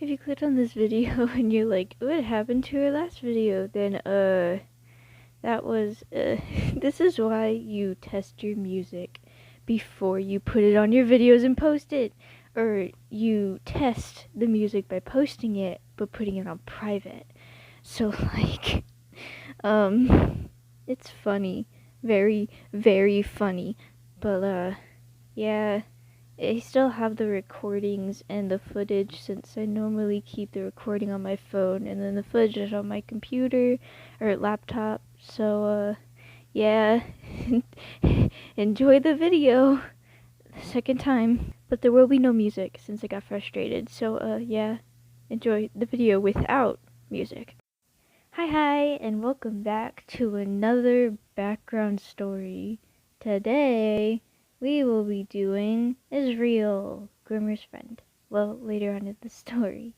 If you clicked on this video and you're like, what happened to our last video, then, that was, this is why you test your music before you put it on your videos and post it. Or you test the music by posting it, but putting it on private. So, like, it's funny. Very, very funny. But, yeah. I still have the recordings and the footage since I normally keep the recording on my phone and then the footage is on my computer or laptop. So, yeah, enjoy the video the second time. But there will be no music since I got frustrated. So, yeah, enjoy the video without music. Hi, and welcome back to another background story. Today, we will be doing Israel, Grimmer's friend. Well, later on in the story.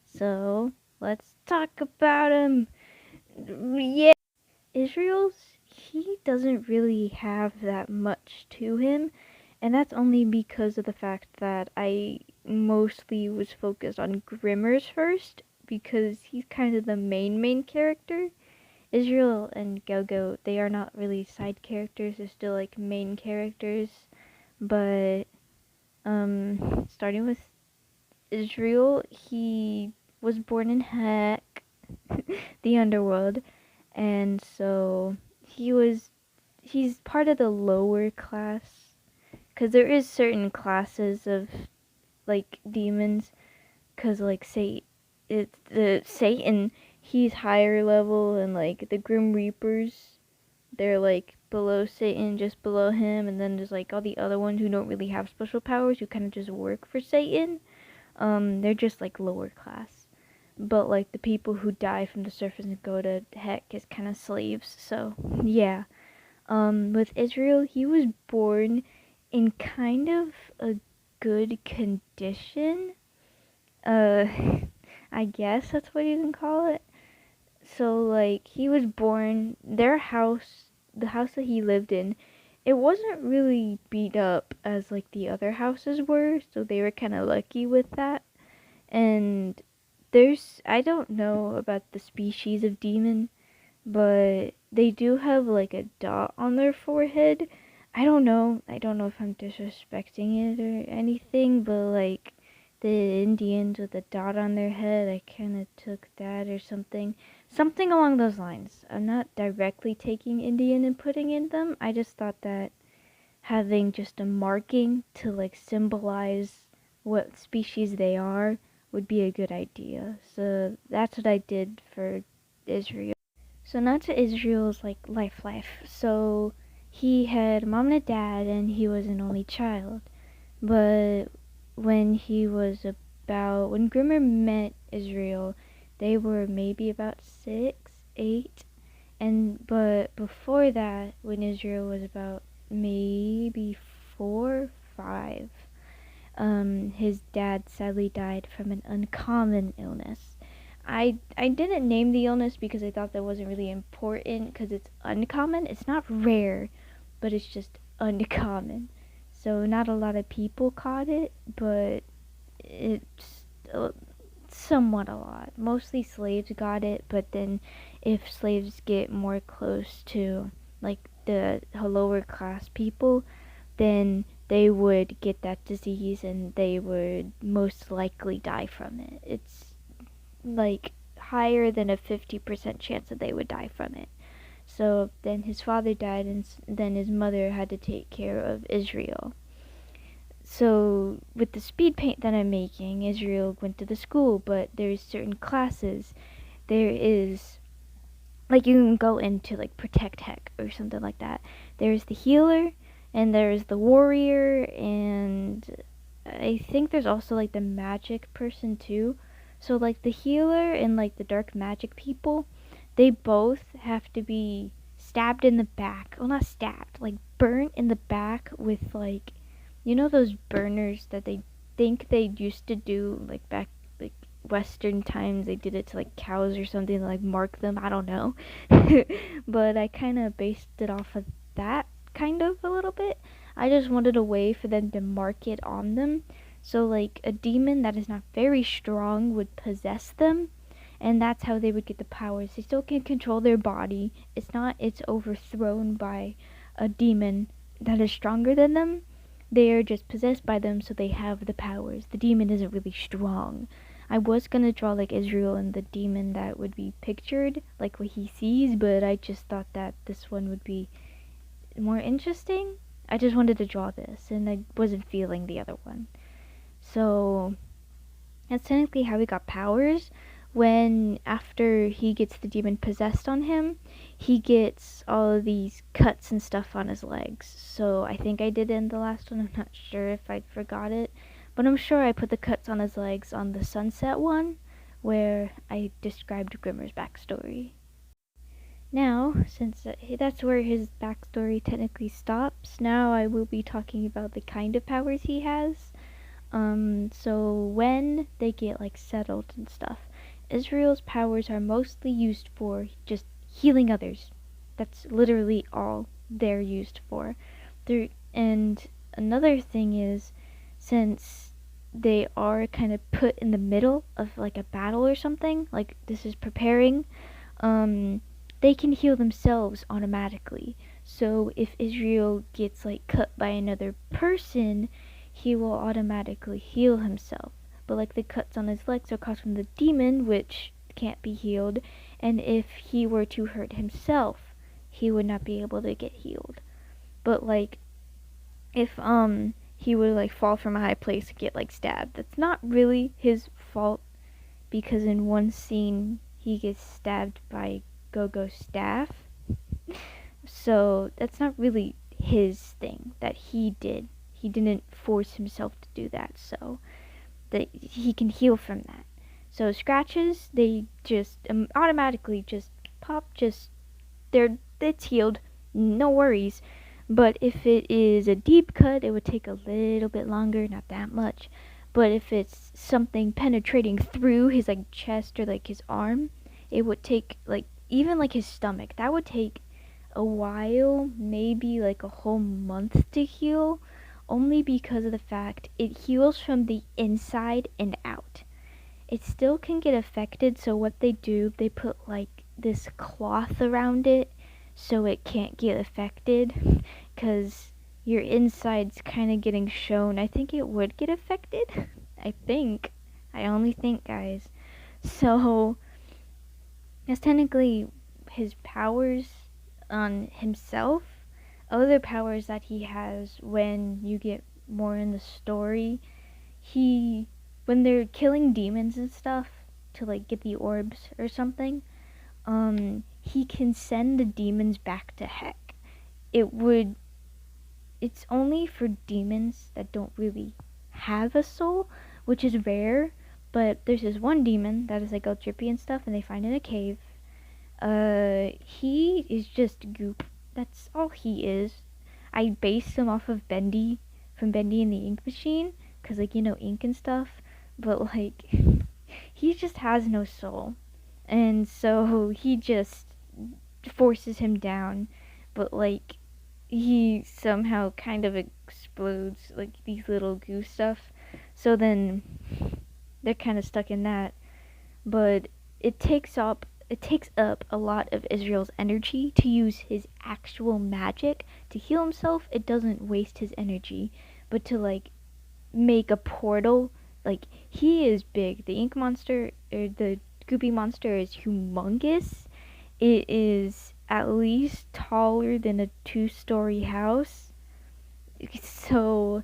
So, let's talk about him. Yeah, he doesn't really have that much to him, and that's only because of the fact that I mostly was focused on Grimmer's first, because he's kind of the main character. Israel and Gogo, they are not really side characters, they're still like main characters. But starting with Israel, he was born in Heck, the underworld, and so he's part of the lower class, because there is certain classes of like demons, because like Satan, he's higher level, and like the Grim Reapers, they're like below Satan, just below him, and then there's like all the other ones who don't really have special powers, who kind of just work for Satan. They're just like lower class. But like the people who die from the surface and go to Heck is kind of slaves. So yeah. With Israel, he was born in kind of a good condition. I guess that's what you can call it. So, like, he was born, the house that he lived in, it wasn't really beat up as, like, the other houses were, so they were kind of lucky with that. And I don't know about the species of demon, but they do have, like, a dot on their forehead. I don't know if I'm disrespecting it or anything, but, like, the Indians with a dot on their head, I kind of took that or something. Something along those lines. I'm not directly taking Indian and putting in them. I just thought that having just a marking to like symbolize what species they are would be a good idea. So that's what I did for Israel. So now to Israel's like life. So he had a mom and a dad, and he was an only child. But when Grimmer met Israel, they were maybe about 6, 8, but before that, when Israel was about maybe 4, 5, his dad sadly died from an uncommon illness. I didn't name the illness because I thought that wasn't really important, because it's uncommon. It's not rare, but it's just uncommon. So not a lot of people caught it, but it's somewhat a lot. Mostly slaves got it, but then if slaves get more close to like the lower class people, then they would get that disease and they would most likely die from it. It's like higher than a 50% chance that they would die from it. So then his father died, and then his mother had to take care of Israel. So with the speed paint that I'm making, Israel went to the school, but there's certain classes. There is, like, you can go into like Protect Heck or something like that. There's the healer, and there's the warrior, and I think there's also like the magic person too. So like the healer and like the dark magic people, they both have to be stabbed in the back. Well, not stabbed, like burnt in the back with like, you know those burners that they think they used to do like back like Western times, they did it to like cows or something to like mark them. I don't know. But I kind of based it off of that kind of a little bit. I just wanted a way for them to mark it on them. So like a demon that is not very strong would possess them, and that's how they would get the powers. They still can control their body. It's overthrown by a demon that is stronger than them. They are just possessed by them, so they have the powers. The demon isn't really strong. I was gonna draw like Israel and the demon that would be pictured, like what he sees, but I just thought that this one would be more interesting. I just wanted to draw this, and I wasn't feeling the other one. So that's technically how he got powers. When after he gets the demon possessed on him, he gets all of these cuts and stuff on his legs. So I think I did it in the last one. I'm not sure if I forgot it, but I'm sure I put the cuts on his legs on the sunset one, where I described Grimmer's backstory. Now, since that's where his backstory technically stops, now I will be talking about the kind of powers he has. So when they get like settled and stuff, Israel's powers are mostly used for just healing others. That's literally all they're used for. And another thing is, since they are kind of put in the middle of like a battle or something, like this is preparing, they can heal themselves automatically. So if Israel gets like cut by another person, he will automatically heal himself. But like the cuts on his legs are caused from the demon, which can't be healed, and if he were to hurt himself, he would not be able to get healed. But like if he would like fall from a high place and get like stabbed, that's not really his fault, because in one scene he gets stabbed by Gogo's staff. So that's not really his thing that he did. He didn't force himself to do that, so that he can heal from that. So scratches, they just automatically just pop, it's healed, no worries. But if it is a deep cut, it would take a little bit longer, not that much. But if it's something penetrating through his like chest or like his arm, it would take like even like his stomach. That would take a while, maybe like a whole month to heal, only because of the fact it heals from the inside and out. It still can get affected, so what they do, they put like this cloth around it so it can't get affected, because your inside's kind of getting shown. I think it would get affected. I think. I only think, guys. So, that's technically his powers on himself. Other powers that he has when you get more in the story, when they're killing demons and stuff to like get the orbs or something, he can send the demons back to heck. It's only for demons that don't really have a soul, which is rare, but there's this one demon that is like all drippy and stuff, and they find in a cave. He is just goop. That's all he is. I based him off of Bendy, from Bendy and the Ink Machine, cause like, ink and stuff, but like, he just has no soul. And so he just forces him down, but like, he somehow kind of explodes, like these little goo stuff. So then, they're kind of stuck in that. But it takes up a lot of Israel's energy to use his actual magic to heal himself. It doesn't waste his energy, but to like make a portal, like he is big. The ink monster, or the goopy monster, is humongous. It is at least taller than a 2-story house. So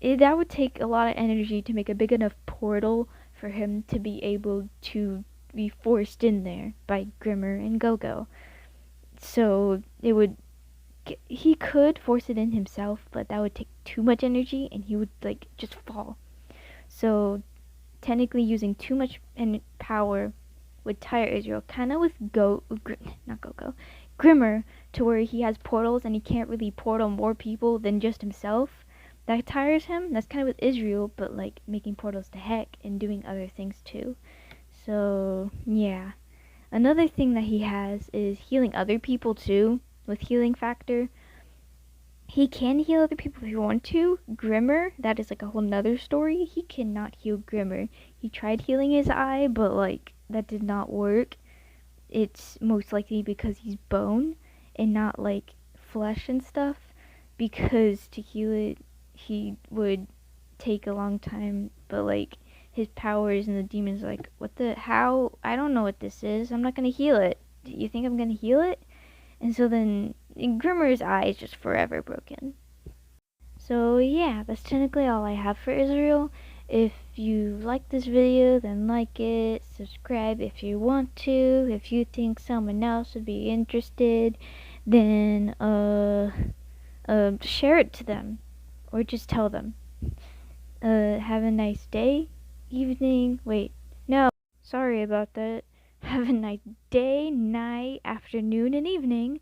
that would take a lot of energy to make a big enough portal for him to be able to be forced in there by Grimmer and Gogo. So he could force it in himself, but that would take too much energy and he would like just fall. So technically using too much power would tire Israel, kind of with Grimmer, to where he has portals and he can't really portal more people than just himself. That tires him. That's kind of with Israel, but like making portals to heck and doing other things too. So, yeah. Another thing that he has is healing other people too, with healing factor. He can heal other people if you want to. Grimmer, that is like a whole nother story. He cannot heal Grimmer. He tried healing his eye, but like that did not work. It's most likely because he's bone and not like flesh and stuff. Because to heal it, he would take a long time. But like his powers and the demons, like what the how? I don't know what this is. I'm not gonna heal it. Do you think I'm gonna heal it? And so then Grimmer's eye is just forever broken. So yeah, that's technically all I have for Israel. If you like this video, then like it, subscribe if you want to. If you think someone else would be interested, then share it to them, or just tell them. Have a nice day, evening. Wait, no, sorry about that. Have a nice day, night, afternoon, and evening.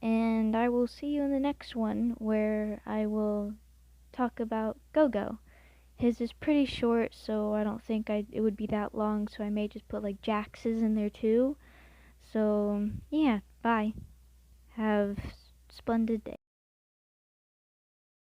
And I will see you in the next one where I will talk about Gogo. His is pretty short, so I don't think it would be that long, so I may just put like Jax's in there too. So, yeah, bye. Have a splendid day.